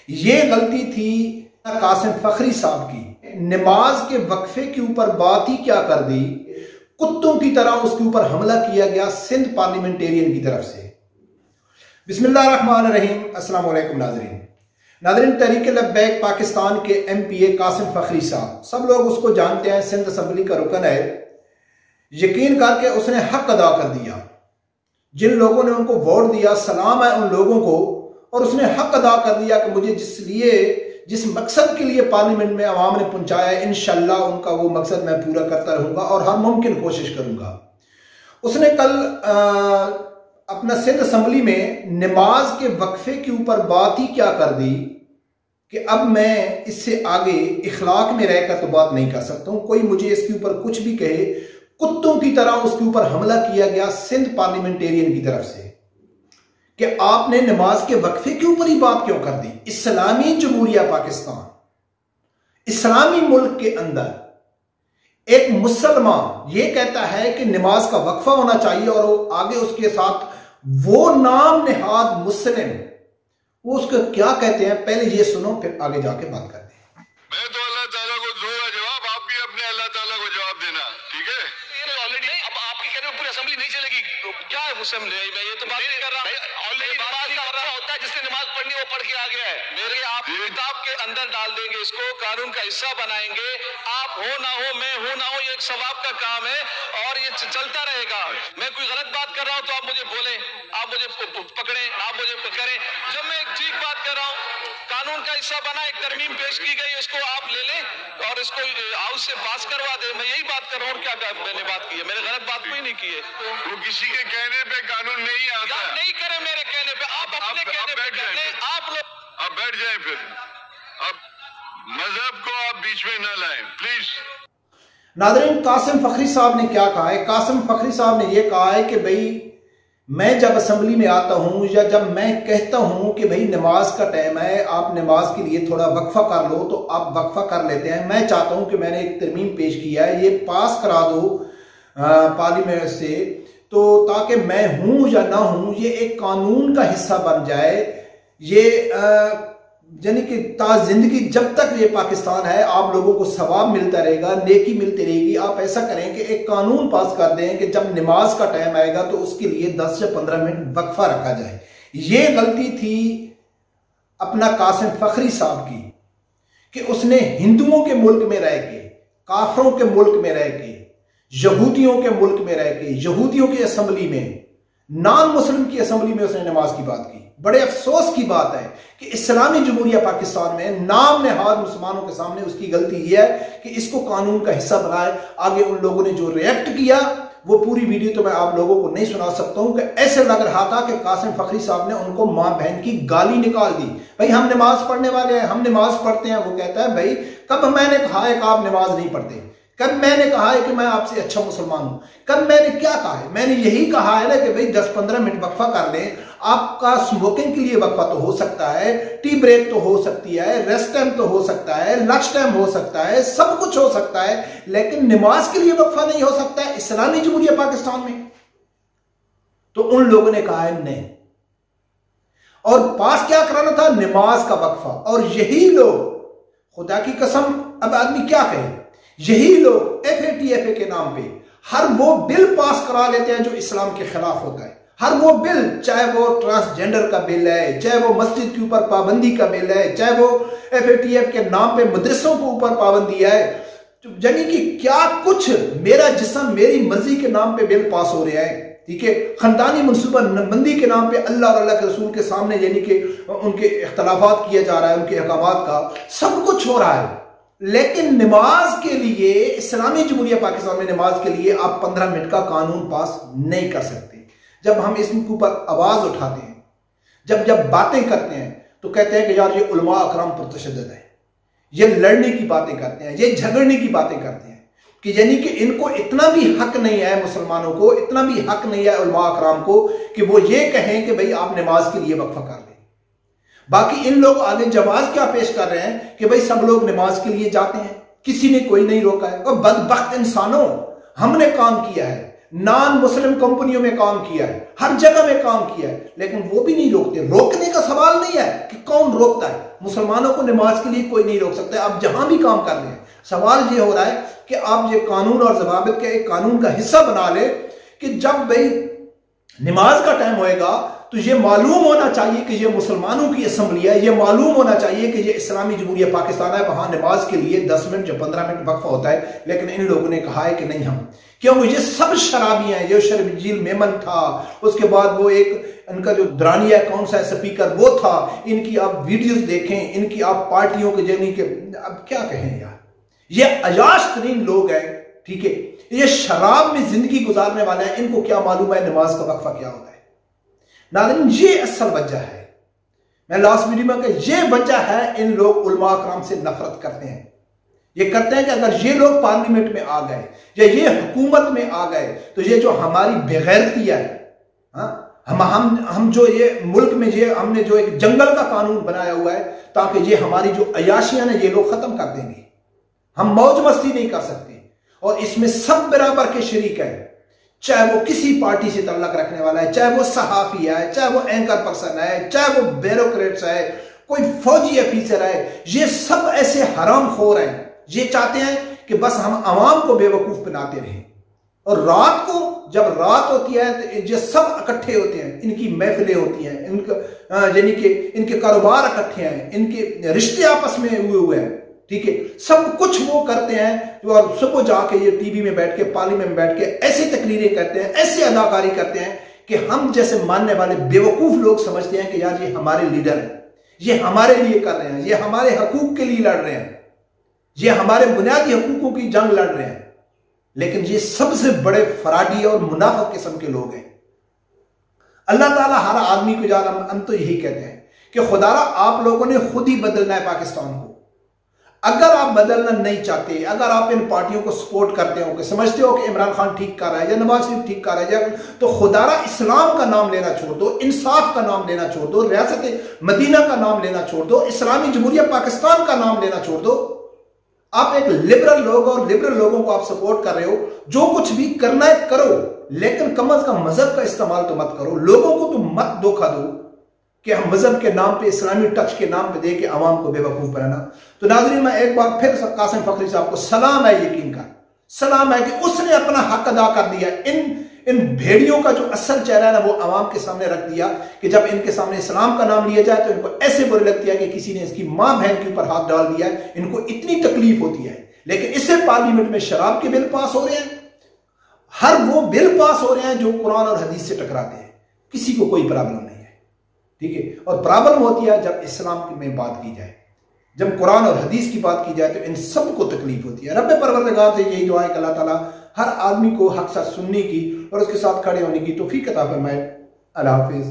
ये गलती थी कासिम फखरी साहब की। नमाज के वक्फे के ऊपर बात ही क्या कर दी, कुत्तों की तरह उसके ऊपर हमला किया गया सिंध पार्लियामेंटेरियन की तरफ से। बिस्मिल्लाहिर्रहमानिर्रहीम। अस्सलाम वालेकुम नाज़रीन, तहरीक लब्बैक पाकिस्तान के MPA कासिम फखरी साहब, सब लोग उसको जानते हैं, सिंध असम्बली का रुकन है। यकीन करके उसने हक अदा कर दिया। जिन लोगों ने उनको वोट दिया, सलाम है उन लोगों को, और उसने हक अदा कर दिया कि मुझे जिस मकसद के लिए पार्लियामेंट में अवाम ने पहुंचाया, इंशाअल्लाह उनका वो मकसद मैं पूरा करता रहूंगा और हर मुमकिन कोशिश करूंगा। उसने कल अपना सिंध असम्बली में नमाज के वक्फे के ऊपर बात ही क्या कर दी कि अब मैं इससे आगे इखलाक में रहकर तो बात नहीं कर सकता हूं। कोई मुझे इसके ऊपर कुछ भी कहे, कुत्तों की तरह उसके ऊपर हमला किया गया सिंध पार्लियामेंटेरियन की तरफ से कि आपने नमाज के वक्फे के ऊपर ही बात क्यों कर दी। इस्लामी जमहूरिया पाकिस्तान, इस्लामी मुल्क के अंदर एक मुसलमान ये कहता है कि नमाज का वक्फा होना चाहिए और आगे उसके साथ वो नाम निहाद मुस्लिम, वो उसको क्या कहते हैं, पहले ये सुनो फिर आगे जाके बात करते हैं। मैं तो अल्लाह ताला को दूंगा जवाब, आप भी अपने अल्लाह ताला को जवाब देना, ठीक है? ऑलरेडी अब आपकी कह रहे हो पूरी असेंबली नहीं चलेगी, तो क्या है मुसलमान? मैं ये तो बात नहीं कर रहा। ऑलरेडी नमाज का वक्फा होता है, जिसने नमाज पढ़नी वो पढ़ के आ गया है। मेरे आप किताब के अंदर डाल देंगे, इसको कानून का हिस्सा बनाएंगे। आप हो ना हो, मैं हो ना हो, ये एक सवाब का काम है और ये चलता रहेगा। मैं कोई गलत बात कर रहा हूं तो आप मुझे बोलें, आप मुझे पकड़ें, आप मुझे करें। जब मैं एक ठीक बात कर रहा हूं, कानून का हिस्सा बना, एक तरमीम पेश की गई, उसको आप ले लें और इसको हाउस से पास करवा दें। मैं यही बात कर रहा हूँ, क्या मैंने बात की है? मैंने गलत बात कोई नहीं की है। वो किसी के कहने पे कानून नहीं आता। नहीं करें मेरे कहने पे, आप अपने कहने पे कर लें। आप लोग अब बैठ जाए, फिर अब मजहब को आप बीच में न लाएं प्लीज। नाज़रीन, कासिम फखरी साहब ने क्या कहा है? कासिम फखरी साहब ने यह कहा है कि भाई मैं जब असम्बली में आता हूं या जब मैं कहता हूं कि भाई नमाज का टाइम है, आप नमाज के लिए थोड़ा वक्फा कर लो, तो आप वक्फा कर लेते हैं। मैं चाहता हूं कि मैंने एक तरमीम पेश किया है, ये पास करा दो पार्लियामेंट से, तो ताकि मैं हूं या ना हूं ये एक कानून का हिस्सा बन जाए। ये यानी कि जिंदगी जब तक ये पाकिस्तान है आप लोगों को सवाब मिलता रहेगा, नेकी मिलती रहेगी। आप ऐसा करें कि एक कानून पास कर दें कि जब नमाज का टाइम आएगा तो उसके लिए 10 से 15 मिनट वक्फा रखा जाए। ये गलती थी अपना कासिम फखरी साहब की कि उसने हिंदुओं के मुल्क में रह के, काफरों के मुल्क में रह के, यहूदियों के मुल्क में रह के, यहूदियों की असम्बली में, नॉन मुस्लिम की असम्बली में उसने नमाज की बात की। बड़े अफसोस की बात है कि इस्लामी जमहूरिया पाकिस्तान में नाम नेहाद मुसलमानों के सामने उसकी गलती यह है कि इसको कानून का हिस्सा बनाए। आगे उन लोगों ने जो रिएक्ट किया वो पूरी वीडियो तो मैं आप लोगों को नहीं सुना सकता हूं कि ऐसे लग रहा था कि कासिम फखरी साहब ने उनको मां बहन की गाली निकाल दी। भाई हम नमाज पढ़ने वाले हैं, हम नमाज पढ़ते हैं। वो कहता है भाई कब मैंने कहा है कि आप नमाज नहीं पढ़ते? कब मैंने कहा है कि मैं आपसे अच्छा मुसलमान हूं? कब मैंने क्या कहा है? मैंने यही कहा है ना कि भाई 10-15 मिनट वक्फा कर लें। आपका स्मोकिंग के लिए वक्फा तो हो सकता है, टी ब्रेक तो हो सकती है, रेस्ट टाइम तो हो सकता है, लंच टाइम हो सकता है, सब कुछ हो सकता है, लेकिन नमाज के लिए वक्फा नहीं हो सकता है इस्लामी जमहूरिया पाकिस्तान में। तो उन लोगों ने कहा है नहीं, और पास क्या कराना था? नमाज का वक्फा। और यही लोग, खुदा की कसम, अब आदमी क्या कहे, यही लोग FATFA के नाम पे हर वो बिल पास करा लेते हैं जो इस्लाम के खिलाफ होता है। हर वो बिल, चाहे वो ट्रांसजेंडर का बिल है, चाहे वो मस्जिद के ऊपर पाबंदी का बिल है, चाहे वो FATF के नाम पे मदरसों के ऊपर पाबंदी है, यानी कि क्या कुछ, मेरा जिस्म मेरी मर्जी के नाम पे बिल पास हो रहा है। ठीक है, खानदानी मनसूबाबंदी के नाम पे अल्लाह और अल्लाह के रसूल के सामने यानी कि उनके इख्तलाफात किया जा रहा है, उनके अहकामात का सब कुछ हो रहा है। लेकिन नमाज के लिए, इस्लामी जमहूरिया पाकिस्तान में नमाज के लिए आप 15 मिनट का कानून पास नहीं कर सकते। जब हम इसके ऊपर आवाज उठाते हैं, जब बातें करते हैं, तो कहते हैं कि यार ये उलमा अकराम पर तशद्दुद है, ये लड़ने की बातें करते हैं, ये झगड़ने की बातें करते हैं, कि यानी कि इनको इतना भी हक नहीं है, मुसलमानों को इतना भी हक नहीं है उलमा अकराम को, कि वो ये कहें कि भाई आप नमाज के लिए वक्फा कर लें। बाकी इन लोग आगे जवाब क्या पेश कर रहे हैं कि भाई सब लोग नमाज के लिए जाते हैं, किसी ने कोई नहीं रोका है। और बदबख्त इंसानों, हमने काम किया है, नॉन मुस्लिम कंपनियों में काम किया है, हर जगह में काम किया है, लेकिन वो भी नहीं रोकते। रोकने का सवाल नहीं है कि कौन रोकता है, मुसलमानों को नमाज के लिए कोई नहीं रोक सकता। आप जहां भी काम कर रहे हैं, सवाल ये हो रहा है कि आप ये कानून और ज़वाबित के एक कानून का हिस्सा बना ले कि जब भाई नमाज का टाइम होएगा तो ये मालूम होना चाहिए कि ये मुसलमानों की असम्बली है, ये मालूम होना चाहिए कि ये इस्लामी जमहूरिया पाकिस्तान है, वहां नमाज के लिए 10 मिनट या 15 मिनट वक्फा होता है। लेकिन इन लोगों ने कहा है कि नहीं, हम क्योंकि ये सब शराबी हैं। ये शर्बजील मेमन था, उसके बाद वो एक इनका जो दरानिया कौन सा स्पीकर वो था, इनकी आप वीडियोस देखें, इनकी आप पार्टियों के जर्नी के, अब क्या कहें यार, ये अयाश तरीन लोग हैं, ठीक है, ये शराब में जिंदगी गुजारने वाले हैं, इनको क्या मालूम है नमाज का वक्फा क्या होता है। नाज़रीन, ये असल वजह है, मैं लास्ट वीडियो में कहा, ये वजह है इन लोग उलमा कराम से नफरत करते हैं। ये करते हैं कि अगर ये लोग पार्लियामेंट में आ गए या ये हुकूमत में आ गए तो ये जो हमारी बेगैरती है, हम जो ये मुल्क में ये हमने जो एक जंगल का कानून बनाया हुआ है ताकि ये हमारी जो अयाशियां हैं ये लोग खत्म कर देंगे, हम मौज मस्ती नहीं कर सकते। और इसमें सब बराबर के शरीक है, चाहे वो किसी पार्टी से तल्लक रखने वाला है, चाहे वो सहाफी है, चाहे वो एंकर पर्सन है, चाहे वो ब्यूरोक्रेट्स है, कोई फौजी अफीसर है, ये सब ऐसे हरामखोर हैं। ये चाहते हैं कि बस हम आवाम को बेवकूफ बनाते रहें। और रात को जब रात होती है तो ये सब इकट्ठे होते हैं, इनकी महफिलें होती हैं, इनका यानी कि इनके कारोबार इकट्ठे हैं, इनके रिश्ते आपस में हुए हैं, ठीक है, सब कुछ वो करते हैं। और सुबह जाके ये टीवी में बैठ के, पार्लियामेंट में बैठ के ऐसी तकरीरें करते हैं, ऐसी अदाकारी करते हैं कि हम जैसे मानने वाले बेवकूफ लोग समझते हैं कि यार ये हमारे लीडर हैं, ये हमारे लिए कर रहे हैं, ये हमारे हकूक के लिए लड़ रहे हैं, ये हमारे बुनियादी हकूकों की जंग लड़ रहे हैं। लेकिन ये सबसे बड़े फराडी और मुनाफिक किस्म के लोग हैं। अल्लाह ताला हर आदमी को जान, हम तो यही कहते हैं कि खुदारा आप लोगों ने खुद ही बदलना है पाकिस्तान को। अगर आप बदलना नहीं चाहते, अगर आप इन पार्टियों को सपोर्ट करते हो कि समझते हो कि इमरान खान ठीक कर रहा है या नवाज शरीफ ठीक कर रहा है, तो खुदारा इस्लाम का नाम लेना छोड़ दो, इंसाफ का नाम लेना छोड़ दो, रियासत मदीना का नाम लेना छोड़ दो, इस्लामी जमहूरिया पाकिस्तान का नाम लेना छोड़ दो। आप एक लिबरल लोग और लिबरल लोगों को आप सपोर्ट कर रहे हो, जो कुछ भी करना है करो, लेकिन कम अज कम मजहब का इस्तेमाल तो मत करो। लोगों को तो मत धोखा दो कि हम मजहब के नाम पे, इस्लामी टच के नाम पे दे के आवाम को बेवकूफ बनाना। तो नाज़रीन, मैं एक बार फिर कासिम फखरी साहब को सलाम है, यकीन का सलाम है कि उसने अपना हक अदा कर दिया। इन भेड़ियों का जो असल चेहरा है ना, वो आवाम के सामने रख दिया कि जब इनके सामने इस्लाम का नाम लिया जाए तो इनको ऐसे बुरी लगती है कि किसी ने इसकी मां बहन के ऊपर हाथ डाल दिया है, इनको इतनी तकलीफ होती है। लेकिन इससे पार्लियामेंट में शराब के बिल पास हो रहे हैं, हर वो बिल पास हो रहे हैं जो कुरान और हदीस से टकराते हैं, किसी को कोई प्रॉब्लम नहीं है, ठीक है। और प्रॉब्लम होती है जब इस्लाम में बात की जाए, जब कुरान और हदीस की बात की जाए तो इन सबको तकलीफ होती है। रब्बे परवरदिगार से यही दुआ है कि अल्लाह ताला हर आदमी को हक साथ सुनने की और उसके साथ खड़े होने की तौफीक अता फरमाए। अल्लाह हाफिज़।